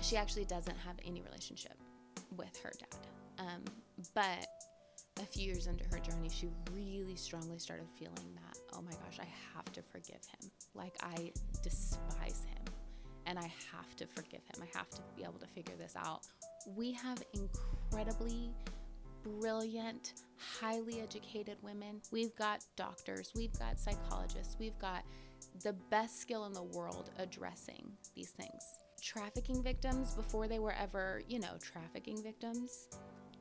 She actually doesn't have any relationship with her dad. But a few years into her journey, she really strongly started feeling that, oh my gosh, I have to forgive him. Like, I despise him and I have to forgive him. I have to be able to figure this out. We have incredibly brilliant, highly educated women. We've got doctors, we've got psychologists, we've got the best skill in the world addressing these things. Trafficking victims, before they were ever, trafficking victims,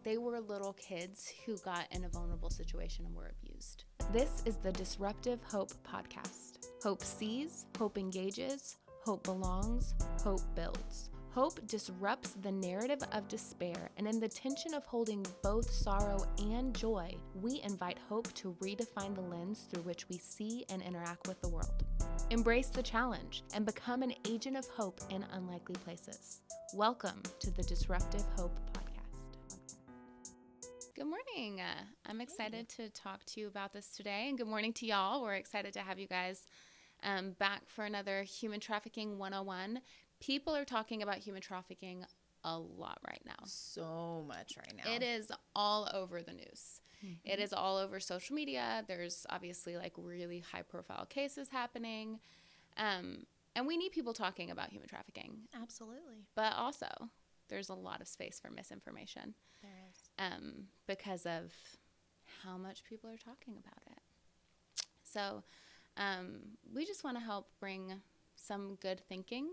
they were little kids who got in a vulnerable situation and were abused. This is the Disruptive Hope Podcast. Hope sees, hope engages, hope belongs, hope builds. Hope disrupts the narrative of despair, and in the tension of holding both sorrow and joy, we invite hope to redefine the lens through which we see and interact with the world. Embrace the challenge and become an agent of hope in unlikely places. Welcome to the Disruptive Hope Podcast. Good morning. I'm excited to talk to you about this today, and good morning to y'all. We're excited to have you guys back for another Human Trafficking 101. People are talking about human trafficking a lot right now. So much right now. It is all over the news. Mm-hmm. It is all over social media. There's obviously like really high profile cases happening. And we need people talking about human trafficking. Absolutely. But also there's a lot of space for misinformation. There is. Because of how much people are talking about it. So we just want to help bring some good thinking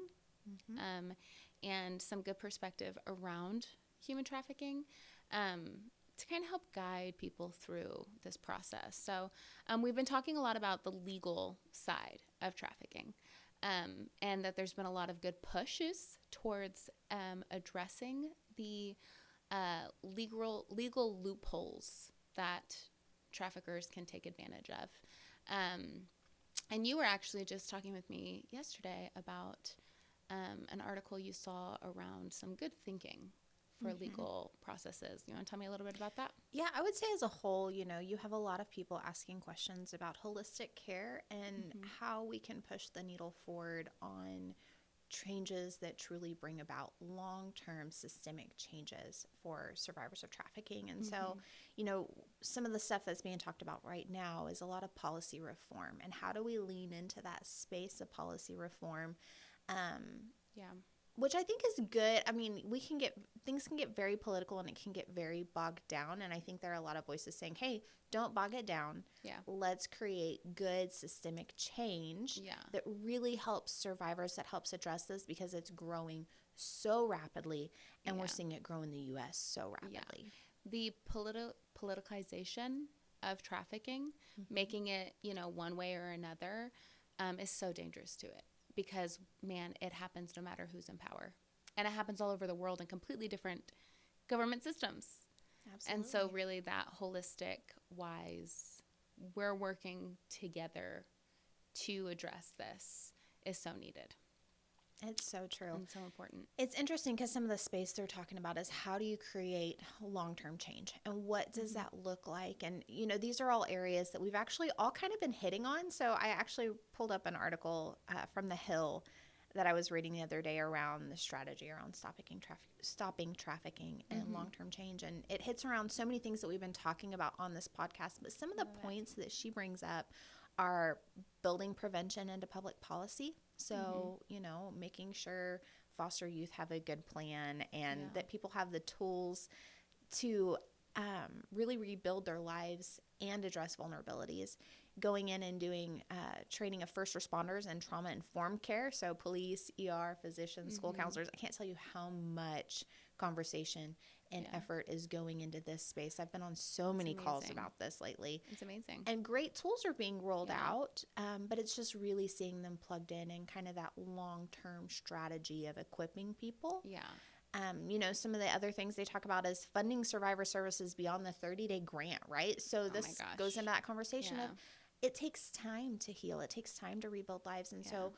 and some good perspective around human trafficking to kind of help guide people through this process. So we've been talking a lot about the legal side of trafficking and that there's been a lot of good pushes towards addressing the legal loopholes that traffickers can take advantage of. And you were actually just talking with me yesterday about an article you saw around some good thinking for legal processes. You want to tell me a little bit about that? Yeah, I would say as a whole, you have a lot of people asking questions about holistic care and how we can push the needle forward on changes that truly bring about long-term systemic changes for survivors of trafficking. And so, some of the stuff that's being talked about right now is a lot of policy reform. And how do we lean into that space of policy reform? Which I think is good. I mean, things can get very political and it can get very bogged down. And I think there are a lot of voices saying, hey, don't bog it down. Yeah. Let's create good systemic change that really helps survivors, that helps address this because it's growing so rapidly. And we're seeing it grow in the U.S. so rapidly. Yeah. The politicization of trafficking, making it, one way or another, is so dangerous to it. Because, man, it happens no matter who's in power. And it happens all over the world in completely different government systems. Absolutely. And so really that holistic wise, we're working together to address this is so needed. It's so true. And so important. It's interesting because some of the space they're talking about is how do you create long-term change and what does that look like? And, these are all areas that we've actually all kind of been hitting on. So I actually pulled up an article from The Hill that I was reading the other day around the strategy around stopping trafficking and long-term change. And it hits around so many things that we've been talking about on this podcast. But some of the points that she brings up are building prevention into public policy. So, making sure foster youth have a good plan and that people have the tools to really rebuild their lives and address vulnerabilities. Going in and doing training of first responders and trauma-informed care. So police, ER, physicians, school counselors. I can't tell you how much conversation and effort is going into this space. I've been on so many calls about this lately. It's amazing. And great tools are being rolled out, but it's just really seeing them plugged in and kind of that long-term strategy of equipping people. Yeah. Some of the other things they talk about is funding survivor services beyond the 30-day grant, right? So this goes into that conversation of it takes time to heal. It takes time to rebuild lives. And so,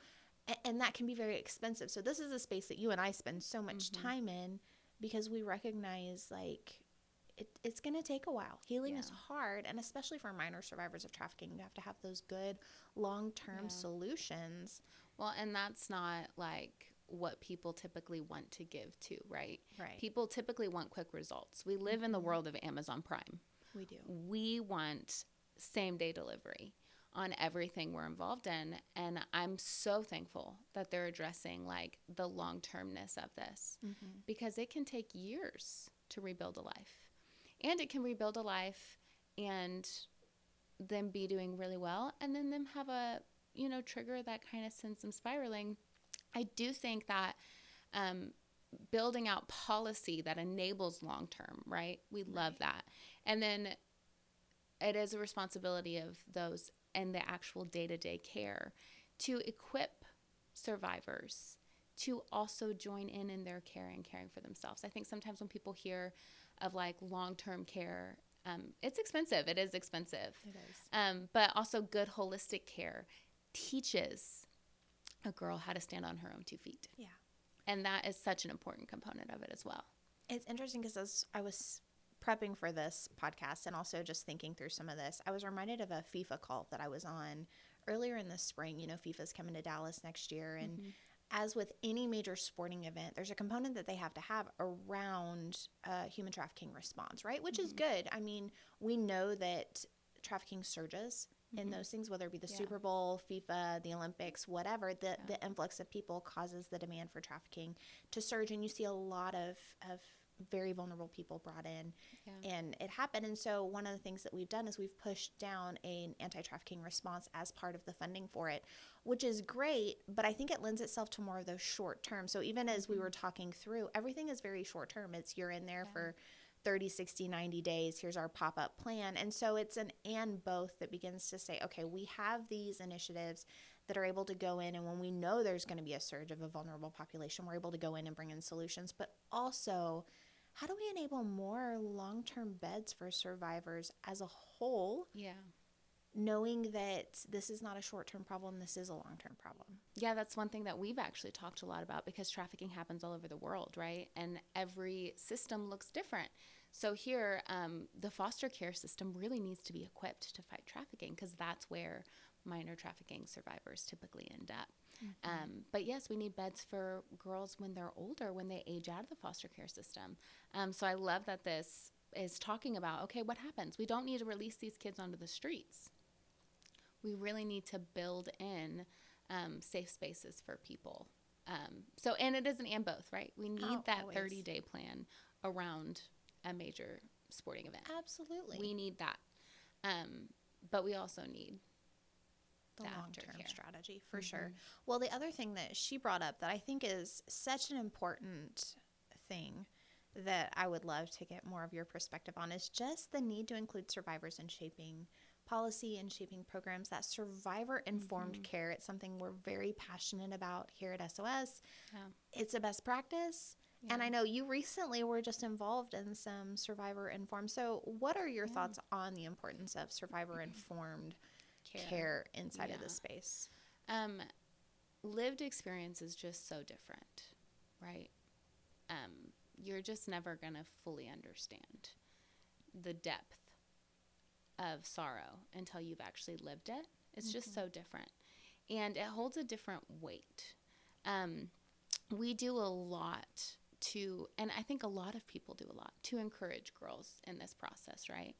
and that can be very expensive. So this is a space that you and I spend so much time in because we recognize it's going to take a while. Healing is hard. And especially for minor survivors of trafficking, you have to have those good long-term solutions. Well, and that's not like what people typically want to give to, right? Right. People typically want quick results. We live in the world of Amazon Prime. We do. We want same day delivery on everything we're involved in. And I'm so thankful that they're addressing like the long-termness of this, because it can take years to rebuild a life, and it can rebuild a life and them be doing really well, and then them have a, trigger that kind of sends them spiraling. I do think that building out policy that enables long-term, right? We love that. And then it is a responsibility of those and the actual day-to-day care to equip survivors to also join in their care and caring for themselves. I think sometimes when people hear of like long-term care, it's expensive. It is expensive. It is. But also good holistic care teaches a girl how to stand on her own 2 feet. Yeah. And that is such an important component of it as well. It's interesting because as I was prepping for this podcast and also just thinking through some of this, I was reminded of a FIFA call that I was on earlier in the spring. FIFA's coming to Dallas next year. And as with any major sporting event, there's a component that they have to have around human trafficking response, right? Which is good. I mean, we know that trafficking surges in those things, whether it be the Super Bowl, FIFA, the Olympics, whatever, the influx of people causes the demand for trafficking to surge. And you see a lot of very vulnerable people brought in, and it happened. And so one of the things that we've done is we've pushed down an anti-trafficking response as part of the funding for it, which is great, but I think it lends itself to more of those short term. So even as we were talking through, everything is very short term. It's you're in there for 30, 60, 90 days. Here's our pop-up plan. And so it's an and both that begins to say, okay, we have these initiatives that are able to go in, and when we know there's going to be a surge of a vulnerable population, we're able to go in and bring in solutions. But also, how do we enable more long-term beds for survivors as a whole? Yeah. Knowing that this is not a short-term problem, this is a long-term problem. Yeah, that's one thing that we've actually talked a lot about, because trafficking happens all over the world, right? And every system looks different. So here, the foster care system really needs to be equipped to fight trafficking, because that's where minor trafficking survivors typically end up. But yes, we need beds for girls when they're older, when they age out of the foster care system. So I love that this is talking about, okay, what happens? We don't need to release these kids onto the streets. We really need to build in safe spaces for people. And it is an and both, right? We need that 30-day plan around a major sporting event. Absolutely. We need that. But we also need the long-term strategy, for sure. Well, the other thing that she brought up that I think is such an important thing that I would love to get more of your perspective on is just the need to include survivors in shaping policy and shaping programs, that survivor-informed care. It's something we're very passionate about here at SOS. Yeah. It's a best practice. Yeah. And I know you recently were just involved in some survivor-informed. So what are your thoughts on the importance of survivor-informed care inside of this space? Lived experience is just so different, right? You're just never going to fully understand the depth of sorrow until you've actually lived it. It's just so different. And it holds a different weight. We do a lot to, and I think a lot of people do a lot to encourage girls in this process, right?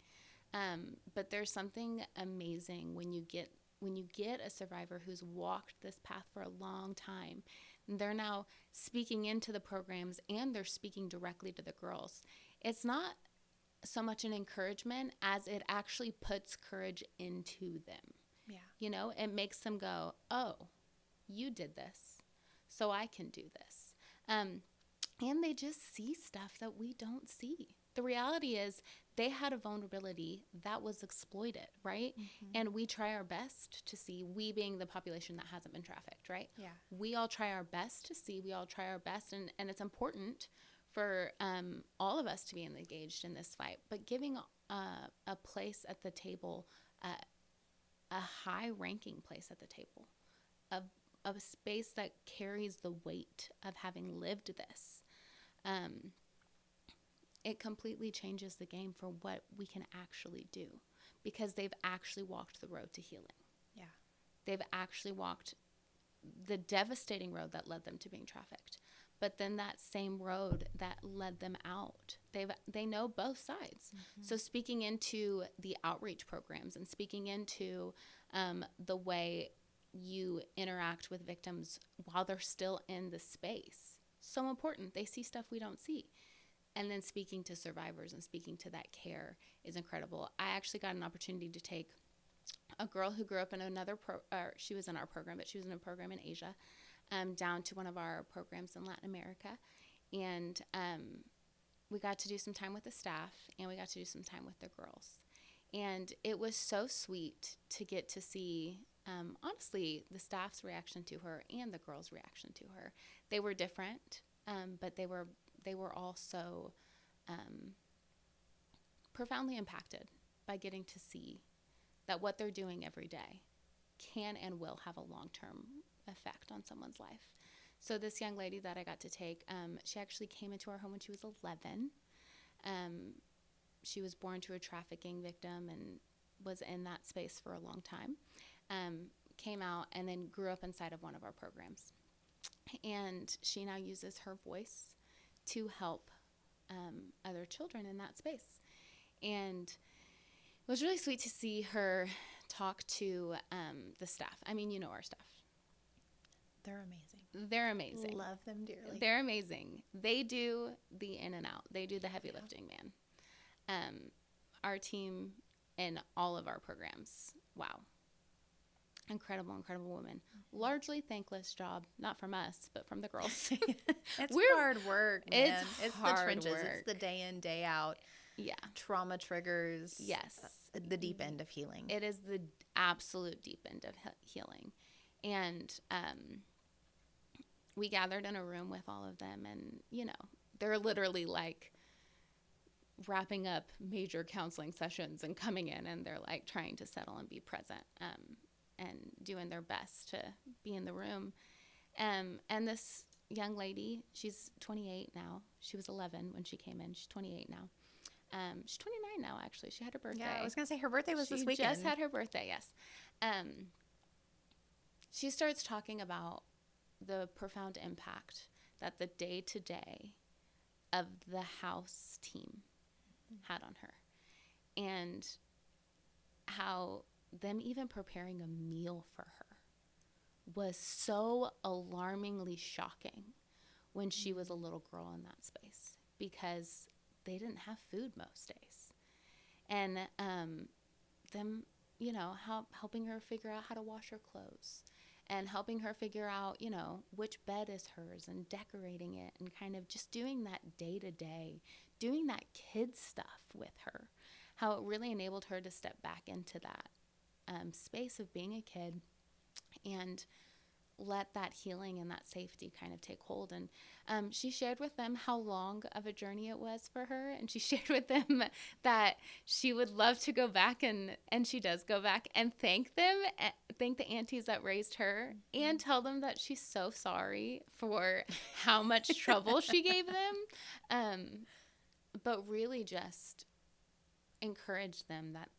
But there's something amazing when you get a survivor who's walked this path for a long time. And they're now speaking into the programs, and they're speaking directly to the girls. It's not so much an encouragement as it actually puts courage into them. Yeah. It makes them go, oh, you did this, so I can do this. And they just see stuff that we don't see. The reality is they had a vulnerability that was exploited, right? And we try our best to see, we being the population that hasn't been trafficked, right? Yeah. We all try our best to see, we all try our best, and it's important for all of us to be engaged in this fight, but giving a place at the table, a high-ranking place at the table, a space that carries the weight of having lived this, it completely changes the game for what we can actually do, because they've actually walked the road to healing. Yeah. They've actually walked the devastating road that led them to being trafficked, but then that same road that led them out. They know both sides. So speaking into the outreach programs and speaking into the way you interact with victims while they're still in the space, so important. They see stuff we don't see. And then speaking to survivors and speaking to that care is incredible. I actually got an opportunity to take a girl who grew up in another she was in our program, but she was in a program in Asia, down to one of our programs in Latin America. And we got to do some time with the staff, and we got to do some time with the girls. And it was so sweet to get to see, honestly, the staff's reaction to her and the girls' reaction to her. They were different, but they were all so profoundly impacted by getting to see that what they're doing every day can and will have a long-term effect on someone's life. So this young lady that I got to take, she actually came into our home when she was 11. She was born to a trafficking victim and was in that space for a long time. Came out and then grew up inside of one of our programs. And she now uses her voice to help other children in that space. And it was really sweet to see her talk to the staff. I mean, you know our staff. They're amazing. They're amazing. Love them dearly. They're amazing. They do the in and out. They do the heavy lifting, man. Our team in all of our programs, wow. Incredible, incredible women. Largely thankless job, not from us, but from the girls. It's hard work, man. It's the trenches. Work. It's the day in, day out. Yeah. Trauma triggers. Yes. The deep end of healing. It is the absolute deep end of healing. And we gathered in a room with all of them, and, you know, they're literally like wrapping up major counseling sessions and coming in, and they're like trying to settle and be present and doing their best to be in the room. And this young lady, she's 28 now. She was 11 when she came in. She's 28 now. She's 29 now, actually. She had her birthday. Yeah, I was going to say her birthday was this weekend. She just had her birthday, yes. She starts talking about the profound impact that the day-to-day of the house team had on her. And how them even preparing a meal for her was so alarmingly shocking when she was a little girl in that space, because they didn't have food most days. And them, you know, helping her figure out how to wash her clothes, and helping her figure out, you know, which bed is hers, and decorating it, and kind of just doing that day to day, doing that kid stuff with her, how it really enabled her to step back into that space of being a kid and let that healing and that safety kind of take hold. And she shared with them how long of a journey it was for her. And she shared with them that she would love to go back, and she does go back and thank them, thank the aunties that raised her, and tell them that she's so sorry for how much trouble she gave them. But really just encourage them that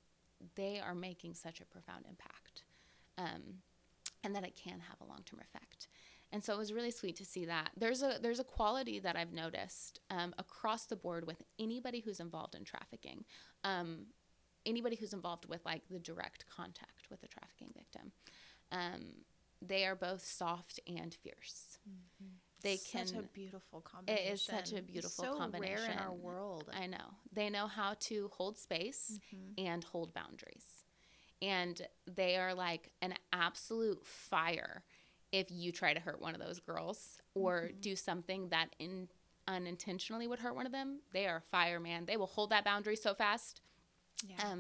they are making such a profound impact. And that it can have a long-term effect. And so it was really sweet to see that. There's a quality that I've noticed across the board with anybody who's involved in trafficking, anybody who's involved with like the direct contact with a trafficking victim. They are both soft and fierce. Mm-hmm. They can. Such a beautiful combination. It is such a beautiful combination. So rare in our world. I know. They know how to hold space and hold boundaries. And they are like an absolute fire if you try to hurt one of those girls or do something that unintentionally would hurt one of them. They are fire, man. They will hold that boundary so fast. Yeah.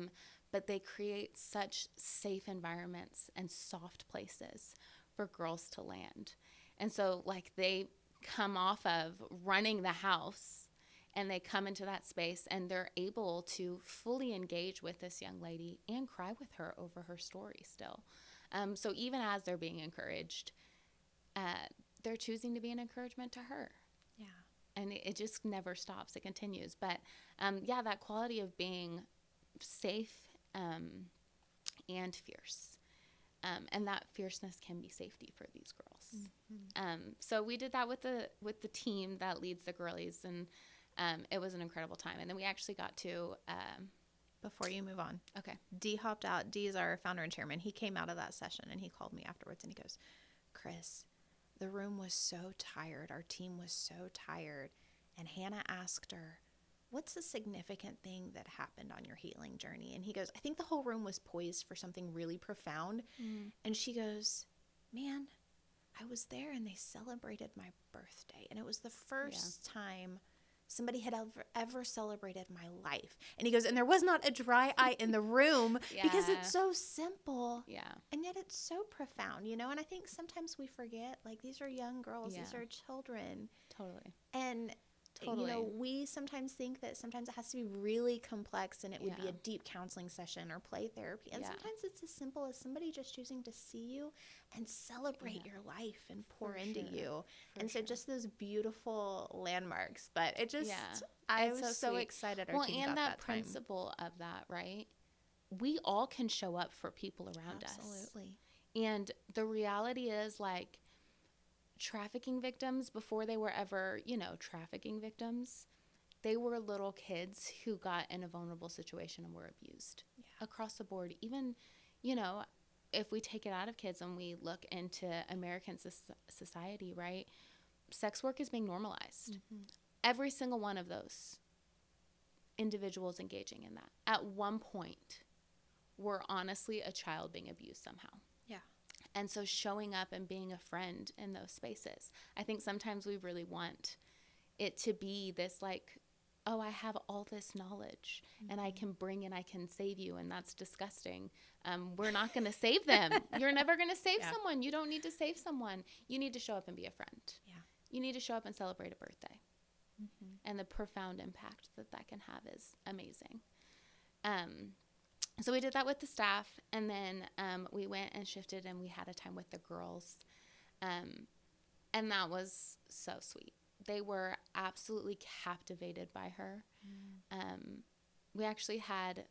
But they create such safe environments and soft places for girls to land. And so, like, they come off of running the house, and they come into that space, and they're able to fully engage with this young lady and cry with her over her story still. So even as they're being encouraged, they're choosing to be an encouragement to her. Yeah. And it just never stops. It continues. But, yeah, that quality of being safe and fierce. And that fierceness can be safety for these girls. So we did that with the team that leads the girlies, and it was an incredible time. And then we actually got to Before you move on, okay. D hopped out. D is our founder and chairman. He came out of that session and he called me afterwards and he goes, Chris, the room was so tired. Our team was so tired. And Hannah asked her, what's a significant thing that happened on your healing journey? And he goes, I think the whole room was poised for something really profound. And she goes, man, I was there and they celebrated my birthday. And it was the first time somebody had ever celebrated my life. And he goes, and there was not a dry eye in the room because it's so simple. Yeah. And yet it's so profound, you know? And I think sometimes we forget, like, these are young girls, these are children. Totally. And you know, we sometimes think that sometimes it has to be really complex and it would be a deep counseling session or play therapy. And sometimes it's as simple as somebody just choosing to see you and celebrate your life and pour into you. And so just those beautiful landmarks. But it just, I was so excited our team got that time. Principle of that, right? We all can show up for people around us. Absolutely. And the reality is, like, trafficking victims, before they were ever, you know, trafficking victims, they were little kids who got in a vulnerable situation and were abused across the board. Even, you know, if we take it out of kids and we look into American society, right, sex work is being normalized. Every single one of those individuals engaging in that at one point were honestly a child being abused somehow. And so showing up and being a friend in those spaces, I think sometimes we really want it to be this, like, oh, I have all this knowledge and I can bring and I can save you. And that's disgusting. We're not going to save them. You're never going to save someone. You don't need to save someone. You need to show up and be a friend. You need to show up and celebrate a birthday. And the profound impact that that can have is amazing. So we did that with the staff, and then we went and shifted and we had a time with the girls. And that was so sweet. They were absolutely captivated by her. We actually had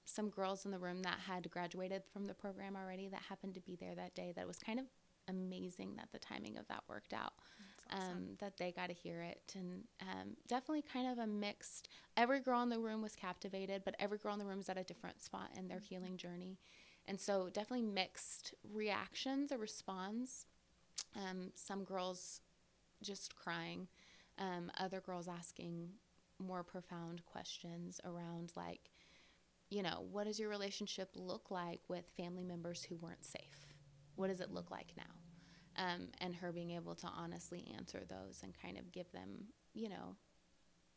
some girls in the room that had graduated from the program already that happened to be there that day. That was kind of amazing that the timing of that worked out. Awesome. That they got to hear it. And definitely kind of a mixed, every girl in the room was captivated, but every girl in the room is at a different spot in their healing journey. And so definitely mixed reactions or response. Some girls just crying, other girls asking more profound questions around, like, you know, what does your relationship look like with family members who weren't safe? What does it look like now? And her being able to honestly answer those and kind of give them, you know,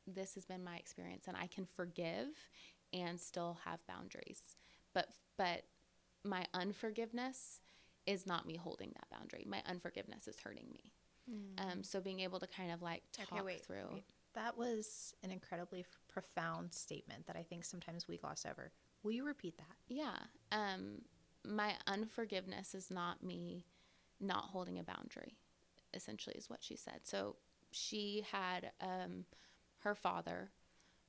this has been my experience and I can forgive and still have boundaries. But my unforgiveness is not me holding that boundary. My unforgiveness is hurting me. So being able to kind of like talk through. Wait. That was an incredibly profound statement that I think sometimes we gloss over. Will you repeat that? Yeah. My unforgiveness is not me not holding a boundary, essentially, is what she said. So she had, her father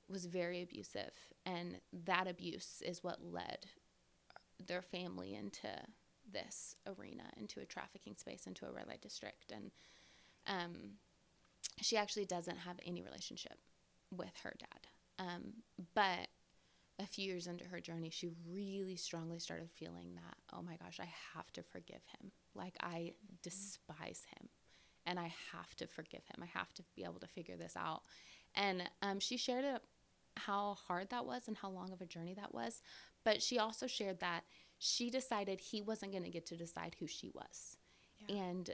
was very abusive, and that abuse is what led their family into this arena, into a trafficking space, into a red light district. And she actually doesn't have any relationship with her dad. But a few years into her journey, she really strongly started feeling that, oh my gosh, I have to forgive him. Like, I despise him and I have to forgive him. I have to be able to figure this out. And she shared how hard that was and how long of a journey that was. But she also shared that she decided he wasn't going to get to decide who she was. Yeah. And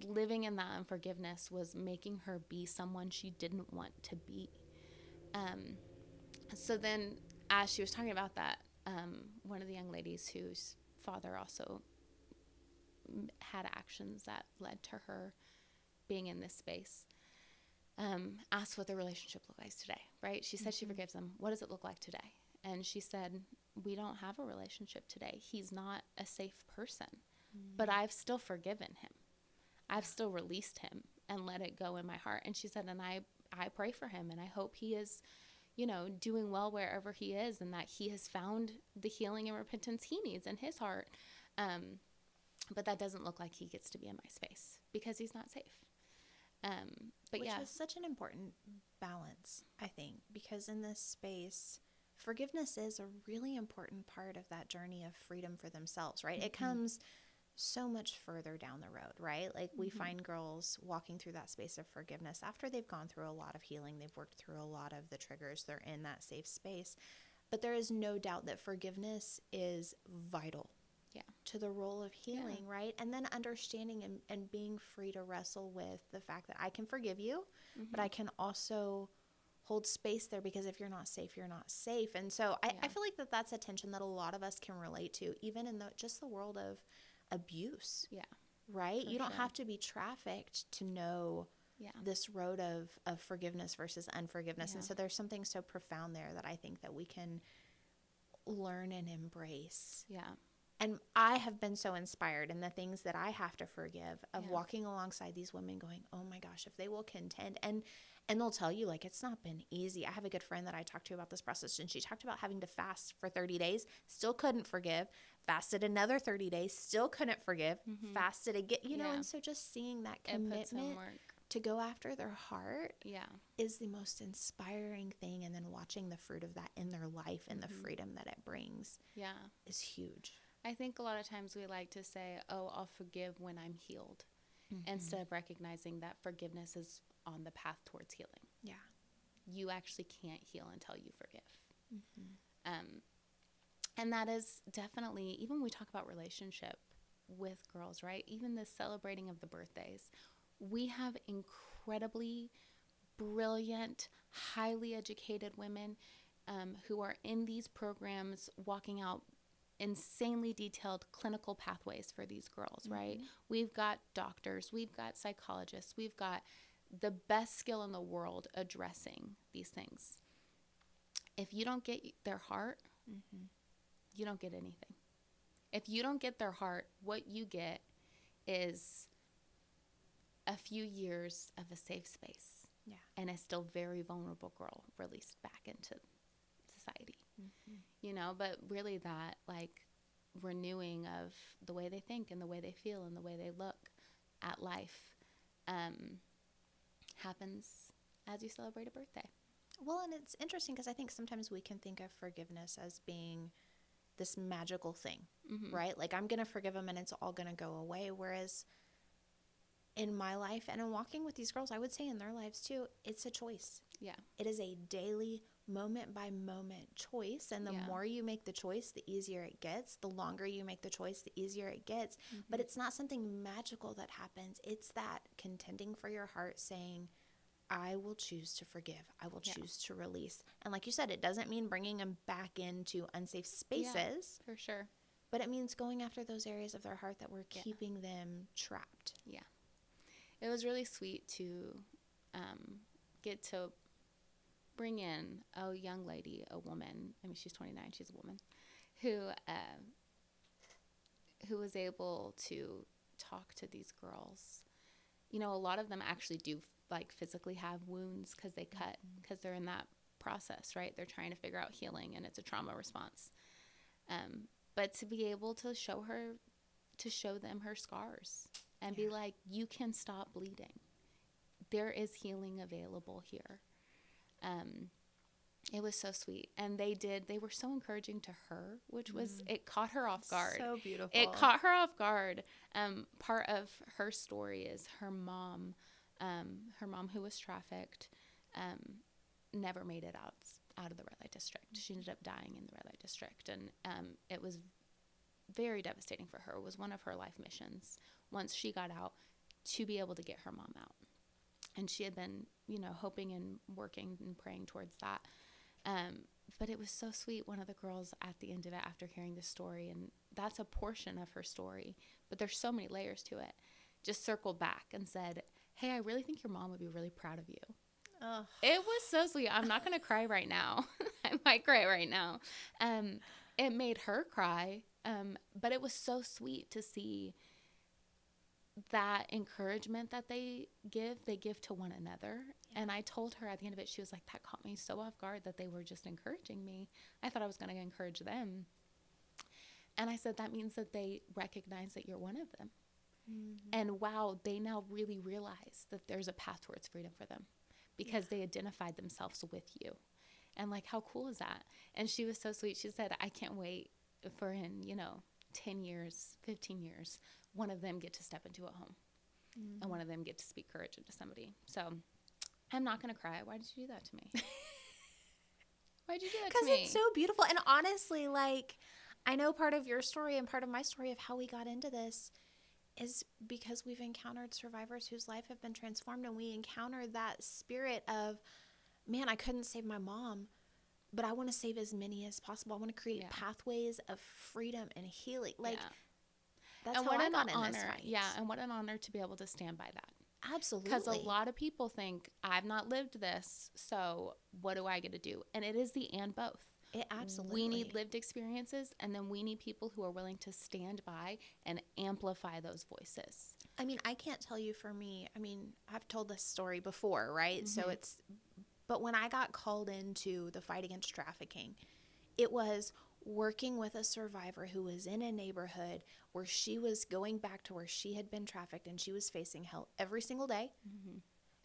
living in that unforgiveness was making her be someone she didn't want to be. So then, as she was talking about that, one of the young ladies whose father also had actions that led to her being in this space, asked what the relationship looked like today, right? She said she forgives him. What does it look like today? And she said, we don't have a relationship today. He's not a safe person, but I've still forgiven him. I've still released him and let it go in my heart. And she said, and I pray for him, and I hope he is, doing well wherever he is, and that he has found the healing and repentance he needs in his heart. But that doesn't look like he gets to be in my space because he's not safe. But Which yeah. is such an important balance, I think, because in this space, forgiveness is a really important part of that journey of freedom for themselves, right? It comes so much further down the road, right? Like we find girls walking through that space of forgiveness after they've gone through a lot of healing, they've worked through a lot of the triggers, they're in that safe space. But there is no doubt that forgiveness is vital to the role of healing, right? And then understanding and being free to wrestle with the fact that I can forgive you, but I can also hold space there, because if you're not safe, you're not safe. And so I feel like that's a tension that a lot of us can relate to, even in just the world of abuse. Yeah. Right? You don't have to be trafficked to know this road of forgiveness versus unforgiveness. And so there's something so profound there that I think that we can learn and embrace. Yeah. And I have been so inspired in the things that I have to forgive, of walking alongside these women going, oh my gosh, if they will contend. And they'll tell you, like, it's not been easy. I have a good friend that I talked to about this process, and she talked about having to fast for 30 days, still couldn't forgive, fasted another 30 days, still couldn't forgive, fasted again, and so just seeing that commitment to go after their heart is the most inspiring thing. And then watching the fruit of that in their life and the freedom that it brings is huge. I think a lot of times we like to say, oh, I'll forgive when I'm healed, instead of recognizing that forgiveness is on the path towards healing. Yeah. You actually can't heal until you forgive. And that is definitely, even when we talk about relationship with girls, right? Even the celebrating of the birthdays, we have incredibly brilliant, highly educated women who are in these programs walking out insanely detailed clinical pathways for these girls, right? We've got doctors, we've got psychologists, we've got the best skill in the world addressing these things. If you don't get their heart, you don't get anything. If you don't get their heart, what you get is a few years of a safe space and a still very vulnerable girl released back into society. But really that like renewing of the way they think and the way they feel and the way they look at life happens as you celebrate a birthday. Well, and it's interesting because I think sometimes we can think of forgiveness as being this magical thing, right? Like, I'm going to forgive them and it's all going to go away. Whereas in my life and in walking with these girls, I would say in their lives too, it's a choice. Yeah. It is a daily moment by moment choice. And the more you make the choice, the easier it gets. The longer you make the choice, the easier it gets. But it's not something magical that happens. It's that contending for your heart, saying, I will choose to forgive. I will choose to release. And like you said, it doesn't mean bringing them back into unsafe spaces. For sure. But it means going after those areas of their heart that were keeping them trapped. Yeah. It was really sweet to get to bring in a young lady, a woman. I mean, she's 29. She's a woman who was able to talk to these girls. A lot of them actually do like physically have wounds because they cut, because they're in that process, right? They're trying to figure out healing, and it's a trauma response. But to be able to show them her scars and be like, you can stop bleeding. There is healing available here. It was so sweet. And they were so encouraging to her, which was, it caught her off guard. So beautiful. It caught her off guard. Part of her story is her mom who was trafficked, never made it out of the red light district. She ended up dying in the red light district. And it was very devastating for her. It was one of her life missions once she got out to be able to get her mom out. And she had been, hoping and working and praying towards that. But it was so sweet. One of the girls at the end of it, after hearing the story, and that's a portion of her story, but there's so many layers to it, just circled back and said, hey, I really think your mom would be really proud of you. Oh. It was so sweet. I'm not going to cry right now. I might cry right now. It made her cry. But it was so sweet to see that encouragement that they give to one another. Yeah. And I told her at the end of it, she was like, that caught me so off guard that they were just encouraging me. I thought I was going to encourage them. And I said, that means that they recognize that you're one of them. Mm-hmm. And wow, they now really realize that there's a path towards freedom for them because they identified themselves with you. And like, how cool is that? And she was so sweet. She said, I can't wait for in, 10 years, 15 years, one of them get to step into a home and one of them get to speak courage into somebody. So I'm not going to cry. Why did you do that to me? Why'd you do that to me? Because it's so beautiful. And honestly, like, I know part of your story and part of my story of how we got into this is because we've encountered survivors whose life have been transformed, and we encountered that spirit of, man, I couldn't save my mom, but I want to save as many as possible. I want to create pathways of freedom and healing. Like, that's how I got in this fight. Yeah, and what an honor to be able to stand by that. Absolutely. Because a lot of people think, I've not lived this, so what do I get to do? And it is the and both. It absolutely. We need lived experiences, and then we need people who are willing to stand by and amplify those voices. I mean, I can't tell you for me. I mean, I've told this story before, right? Mm-hmm. So but when I got called into the fight against trafficking, it was working with a survivor who was in a neighborhood where she was going back to where she had been trafficked, and she was facing hell every single day. Mm-hmm.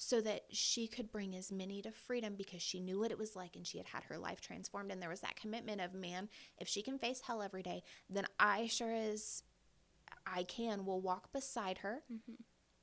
So that she could bring as many to freedom because she knew what it was like and she had had her life transformed. And there was that commitment of, man, if she can face hell every day, then I sure as I can will walk beside her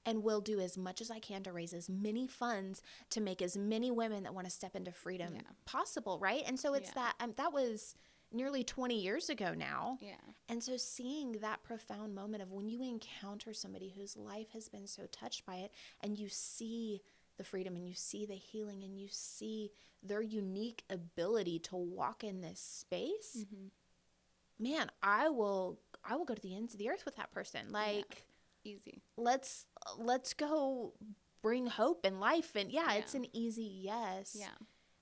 and will do as much as I can to raise as many funds to make as many women that want to step into freedom possible, right? And so it's that was nearly 20 years ago now. Yeah. And so seeing that profound moment of when you encounter somebody whose life has been so touched by it, and you see the freedom and you see the healing and you see their unique ability to walk in this space, man, I will go to the ends of the earth with that person. Like, easy. Let's go bring hope and life. And it's an easy yes. Yeah.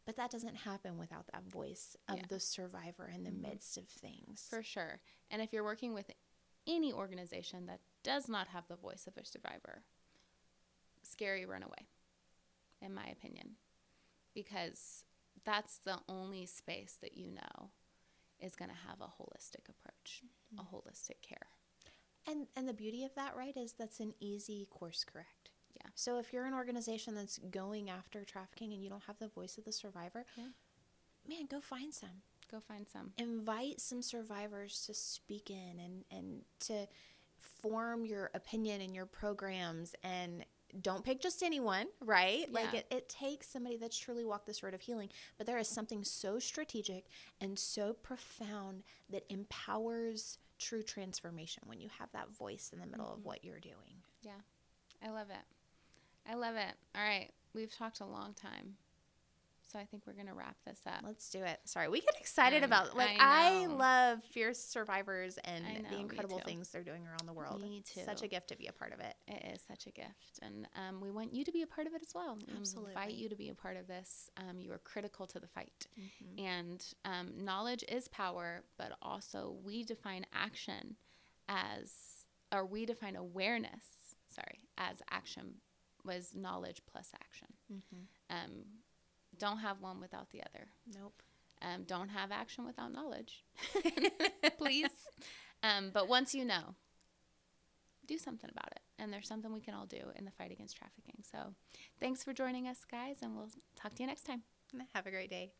But that doesn't happen without that voice of the survivor in the midst of things. For sure. And if you're working with any organization that does not have the voice of a survivor, scary, run away, in my opinion. Because that's the only space that is going to have a holistic approach, a holistic care. And the beauty of that, right, is that's an easy course correct. Yeah. So if you're an organization that's going after trafficking and you don't have the voice of the survivor, man, go find some. Go find some. Invite some survivors to speak in and to form your opinion in your programs, and don't pick just anyone, right? Yeah. Like it takes somebody that's truly walked this road of healing, but there is something so strategic and so profound that empowers true transformation when you have that voice in the middle of what you're doing. Yeah. I love it. All right. We've talked a long time. So I think we're going to wrap this up. Let's do it. Sorry, we get excited about, I love fierce survivors and the incredible things they're doing around the world. Me too. It's such a gift to be a part of it. It is such a gift. And we want you to be a part of it as well. Absolutely. We invite you to be a part of this. You are critical to the fight. And knowledge is power, but also we define awareness, as action, was knowledge plus action. Don't have one without the other. Nope. Don't have action without knowledge. Please. But once you know, do something about it. And there's something we can all do in the fight against trafficking. So thanks for joining us, guys, and we'll talk to you next time. Have a great day.